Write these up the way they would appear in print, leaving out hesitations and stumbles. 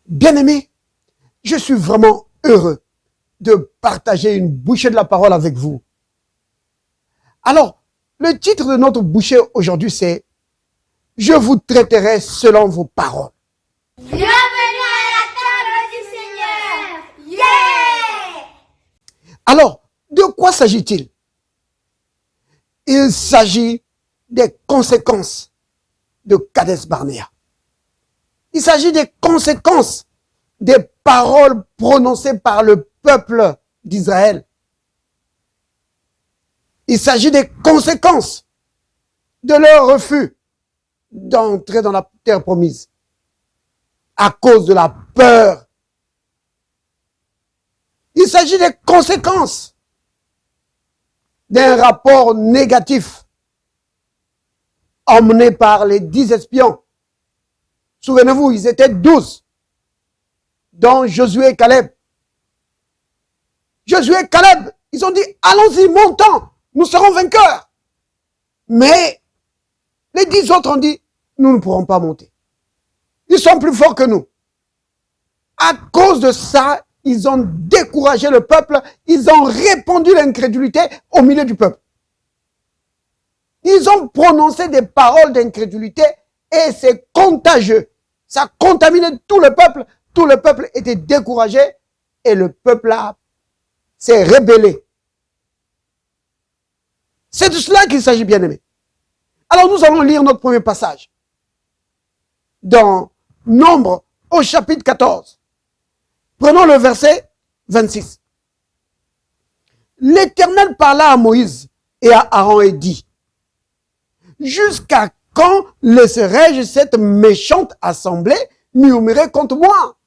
Bien-aimés, je suis vraiment heureux de partager une bouchée de la parole avec vous. Alors, le titre de notre bouchée aujourd'hui, c'est « Je vous traiterai selon vos paroles ». Bienvenue à la table du Seigneur. Yeah! Alors, de quoi s'agit-il? Il s'agit des conséquences de Kadès Barnéa. Il s'agit des conséquences des paroles prononcées par le peuple d'Israël. Il s'agit des conséquences de leur refus d'entrer dans la terre promise à cause de la peur. Il s'agit des conséquences d'un rapport négatif emmené par les 10 espions. Souvenez-vous, ils étaient 12, dont Josué et Caleb. Josué et Caleb, ils ont dit, allons-y, montons, nous serons vainqueurs. Mais les 10 autres ont dit, nous ne pourrons pas monter. Ils sont plus forts que nous. À cause de ça, ils ont découragé le peuple, ils ont répandu l'incrédulité au milieu du peuple. Ils ont prononcé des paroles d'incrédulité et c'est contagieux. Ça a contaminé tout le peuple était découragé et le peuple s'est rébellé. C'est de cela qu'il s'agit, bien-aimés. Alors nous allons lire notre premier passage dans Nombre au chapitre 14. Prenons le verset 26. L'Éternel parla à Moïse et à Aaron et dit, jusqu'à quand laisserai-je cette méchante assemblée murmurer contre moi?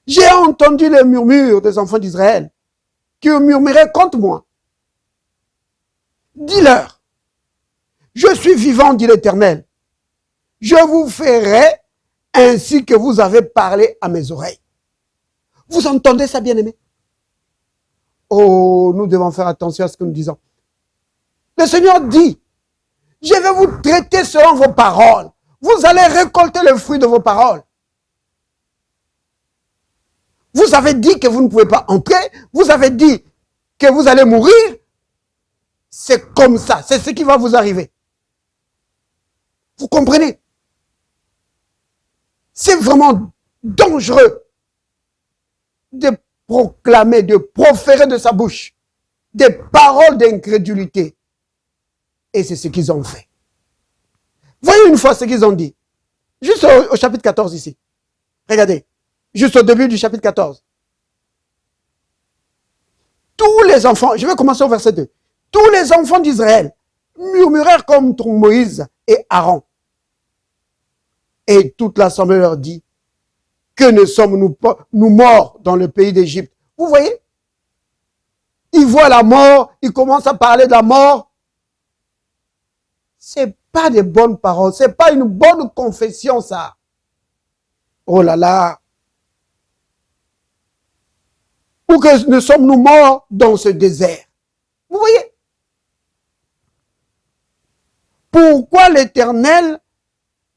J'ai entendu les murmures des enfants d'Israël qui murmuraient contre moi. Dis-leur, je suis vivant, dit l'Éternel. Je vous ferai ainsi que vous avez parlé à mes oreilles. Vous entendez ça, bien-aimé? Oh, nous devons faire attention à ce que nous disons. Le Seigneur dit, je vais vous traiter selon vos paroles. Vous allez récolter le fruit de vos paroles. Vous avez dit que vous ne pouvez pas entrer. Vous avez dit que vous allez mourir. C'est comme ça. C'est ce qui va vous arriver. Vous comprenez? C'est vraiment dangereux de proclamer, de proférer de sa bouche des paroles d'incrédulité. Et c'est ce qu'ils ont fait. Voyez une fois ce qu'ils ont dit. Juste au chapitre 14 ici. Regardez. Juste au début du chapitre 14. Tous les enfants, je vais commencer au verset 2. Tous les enfants d'Israël murmurèrent contre Moïse et Aaron. Et toute l'assemblée leur dit, que ne sommes-nous pas, nous morts dans le pays d'Égypte? Vous voyez? Ils voient la mort, ils commencent à parler de la mort. C'est pas des bonnes paroles, c'est pas une bonne confession, ça. Oh là là. Ou que ne sommes-nous morts dans ce désert? Vous voyez? Pourquoi l'Éternel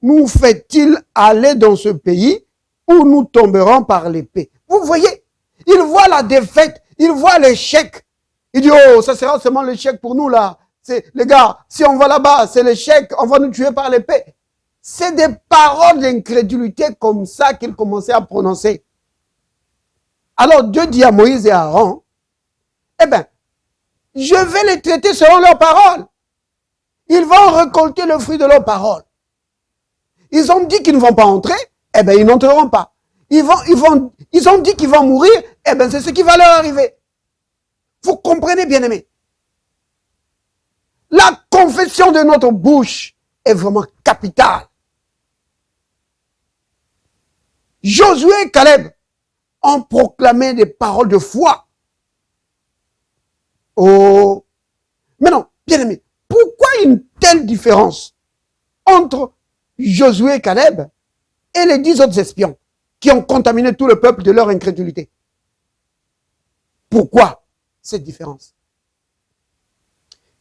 nous fait-il aller dans ce pays où nous tomberons par l'épée? Vous voyez? Il voit la défaite, il voit l'échec. Il dit, oh, ça sera seulement l'échec pour nous là. Les gars, si on va là-bas, c'est l'échec, on va nous tuer par l'épée. C'est des paroles d'incrédulité comme ça qu'il commençait à prononcer. Alors Dieu dit à Moïse et à Aaron, eh bien, je vais les traiter selon leurs paroles. Ils vont récolter le fruit de leurs paroles. Ils ont dit qu'ils ne vont pas entrer, eh bien, ils n'entreront pas. Ils ont dit qu'ils vont mourir, eh bien, c'est ce qui va leur arriver. Vous comprenez, bien-aimés? La confession de notre bouche est vraiment capitale. Josué et Caleb ont proclamé des paroles de foi. Oh! Mais non, bien-aimés, pourquoi une telle différence entre Josué et Caleb et les 10 autres espions qui ont contaminé tout le peuple de leur incrédulité? Pourquoi cette différence?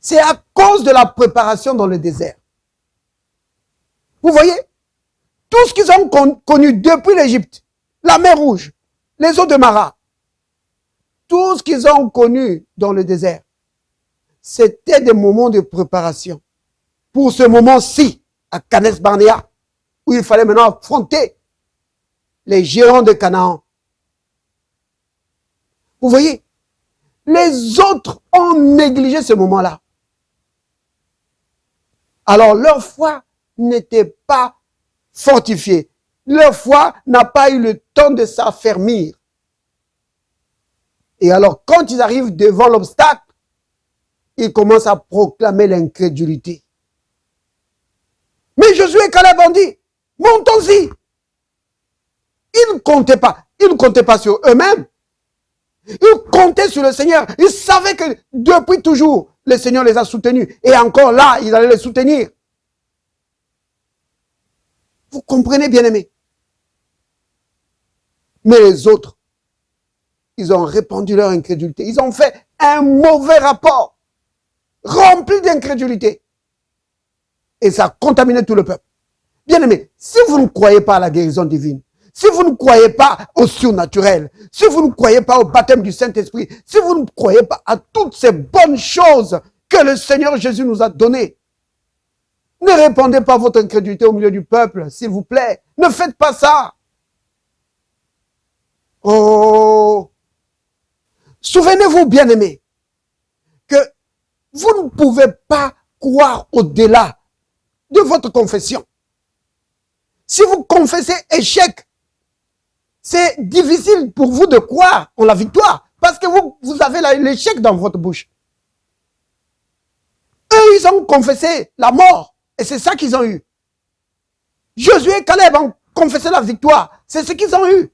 C'est à cause de la préparation dans le désert. Vous voyez, Tout ce qu'ils ont connu depuis l'Égypte, la mer Rouge, les eaux de Mara, tout ce qu'ils ont connu dans le désert, c'était des moments de préparation pour ce moment-ci à Kadesh Barnéa, où il fallait maintenant affronter les géants de Canaan. Vous voyez, les autres ont négligé ce moment-là. Alors leur foi n'était pas fortifiée. Leur foi n'a pas eu le temps de s'affermir. Et alors quand ils arrivent devant l'obstacle, ils commencent à proclamer l'incrédulité. Mais Josué et Caleb ont dit, montons-y. Ils ne comptaient pas. Ils ne comptaient pas sur eux-mêmes. Ils comptaient sur le Seigneur. Ils savaient que depuis toujours, le Seigneur les a soutenus. Et encore là, ils allaient les soutenir. Vous comprenez, bien-aimés? Mais les autres, ils ont répandu leur incrédulité. Ils ont fait un mauvais rapport, rempli d'incrédulité. Et ça a contaminé tout le peuple. Bien-aimés, si vous ne croyez pas à la guérison divine, si vous ne croyez pas au surnaturel, si vous ne croyez pas au baptême du Saint-Esprit, si vous ne croyez pas à toutes ces bonnes choses que le Seigneur Jésus nous a données, ne répandez pas votre incrédulité au milieu du peuple, s'il vous plaît. Ne faites pas ça. Oh! Souvenez-vous, bien-aimés, que vous ne pouvez pas croire au-delà de votre confession. Si vous confessez échec, c'est difficile pour vous de croire en la victoire, parce que vous avez l'échec dans votre bouche. Eux, ils ont confessé la mort, et c'est ça qu'ils ont eu. Josué et Caleb ont confessé la victoire, c'est ce qu'ils ont eu.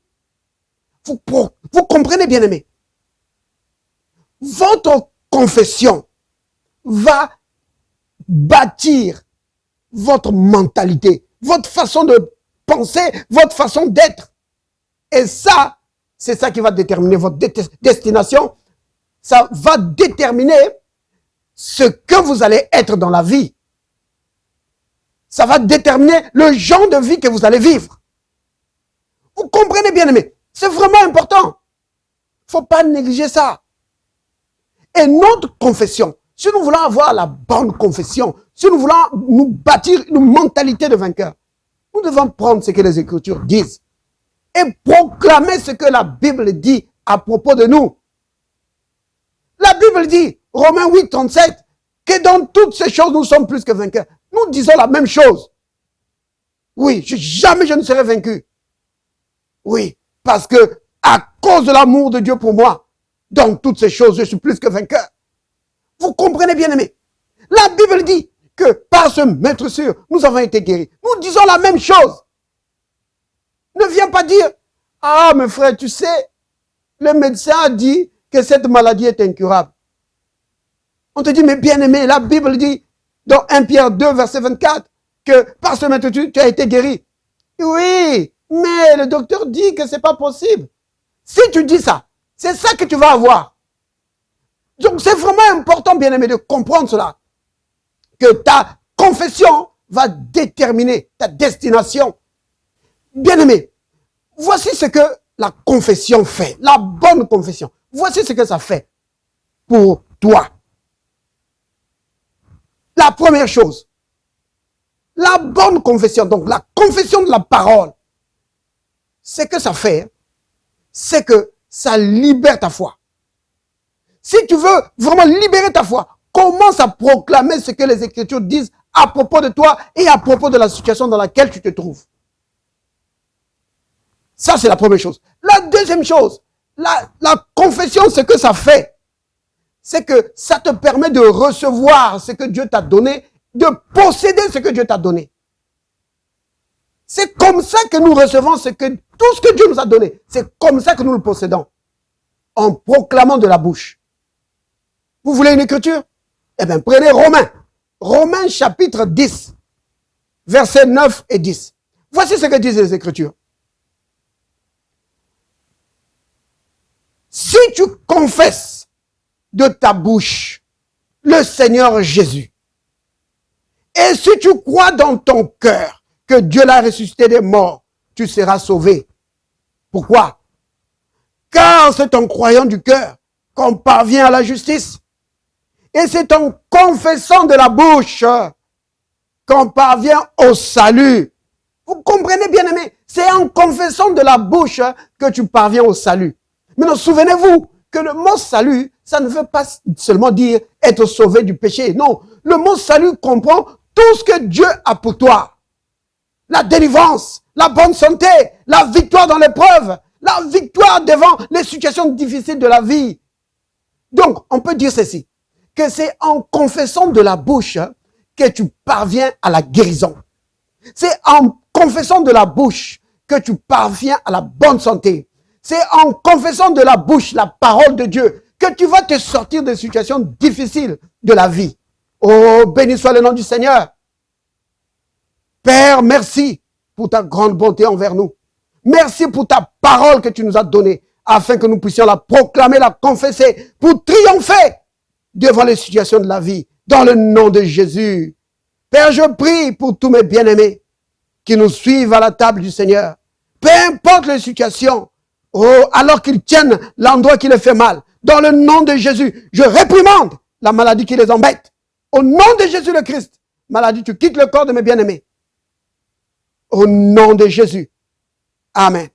Vous comprenez, bien aimé. Votre confession va bâtir votre mentalité, votre façon de penser, votre façon d'être. Et ça, c'est ça qui va déterminer votre destination. Ça va déterminer ce que vous allez être dans la vie. Ça va déterminer le genre de vie que vous allez vivre. Vous comprenez, bien aimé? C'est vraiment important. Il ne faut pas négliger ça. Et notre confession, si nous voulons avoir la bonne confession, si nous voulons nous bâtir une mentalité de vainqueur, nous devons prendre ce que les Écritures disent et proclamer ce que la Bible dit à propos de nous. La Bible dit, Romains 8, 37, que dans toutes ces choses, nous sommes plus que vainqueurs. Nous disons la même chose. Oui, jamais je ne serai vaincu. Oui, parce que à cause de l'amour de Dieu pour moi, dans toutes ces choses, je suis plus que vainqueur. Vous comprenez, bien aimé? La Bible dit que par ce maître sûr, nous avons été guéris. Nous disons la même chose. Ne viens pas dire, ah, mes frères, tu sais, le médecin a dit que cette maladie est incurable. On te dit, mais bien aimé, la Bible dit, dans 1 Pierre 2, verset 24, que par ce maître sûr, tu as été guéri. Oui, mais le docteur dit que c'est pas possible. Si tu dis ça, c'est ça que tu vas avoir. Donc c'est vraiment important, bien aimé, de comprendre cela. Que ta confession va déterminer ta destination. Bien aimé, voici ce que la confession fait. La bonne confession. Voici ce que ça fait pour toi. La première chose, la bonne confession, donc la confession de la parole, ce que ça fait, c'est que ça libère ta foi. Si tu veux vraiment libérer ta foi, commence à proclamer ce que les Écritures disent à propos de toi et à propos de la situation dans laquelle tu te trouves. Ça, c'est la première chose. La deuxième chose, la confession, ce que ça fait, c'est que ça te permet de recevoir ce que Dieu t'a donné, de posséder ce que Dieu t'a donné. C'est comme ça que nous recevons tout ce que Dieu nous a donné. C'est comme ça que nous le possédons. En proclamant de la bouche. Vous voulez une écriture? Eh bien, prenez Romains. Romains chapitre 10, versets 9 et 10. Voici ce que disent les Écritures. Si tu confesses de ta bouche le Seigneur Jésus, et si tu crois dans ton cœur que Dieu l'a ressuscité des morts, tu seras sauvé. Pourquoi? Car c'est en croyant du cœur qu'on parvient à la justice. Et c'est en confessant de la bouche qu'on parvient au salut. Vous comprenez, bien aimé? C'est en confessant de la bouche que tu parviens au salut. Mais souvenez-vous que le mot salut, ça ne veut pas seulement dire être sauvé du péché. Non, le mot salut comprend tout ce que Dieu a pour toi. La délivrance, la bonne santé, la victoire dans l'épreuve, la victoire devant les situations difficiles de la vie. Donc, on peut dire ceci, que c'est en confessant de la bouche que tu parviens à la guérison. C'est en confessant de la bouche que tu parviens à la bonne santé. C'est en confessant de la bouche la parole de Dieu que tu vas te sortir des situations difficiles de la vie. Oh, béni soit le nom du Seigneur. Père, merci pour ta grande bonté envers nous. Merci pour ta parole que tu nous as donnée afin que nous puissions la proclamer, la confesser pour triompher devant les situations de la vie dans le nom de Jésus. Père, je prie pour tous mes bien-aimés qui nous suivent à la table du Seigneur. Peu importe les situations, alors qu'ils tiennent l'endroit qui les fait mal. Dans le nom de Jésus, je réprimande la maladie qui les embête. Au nom de Jésus le Christ, maladie, tu quittes le corps de mes bien-aimés. Au nom de Jésus. Amen.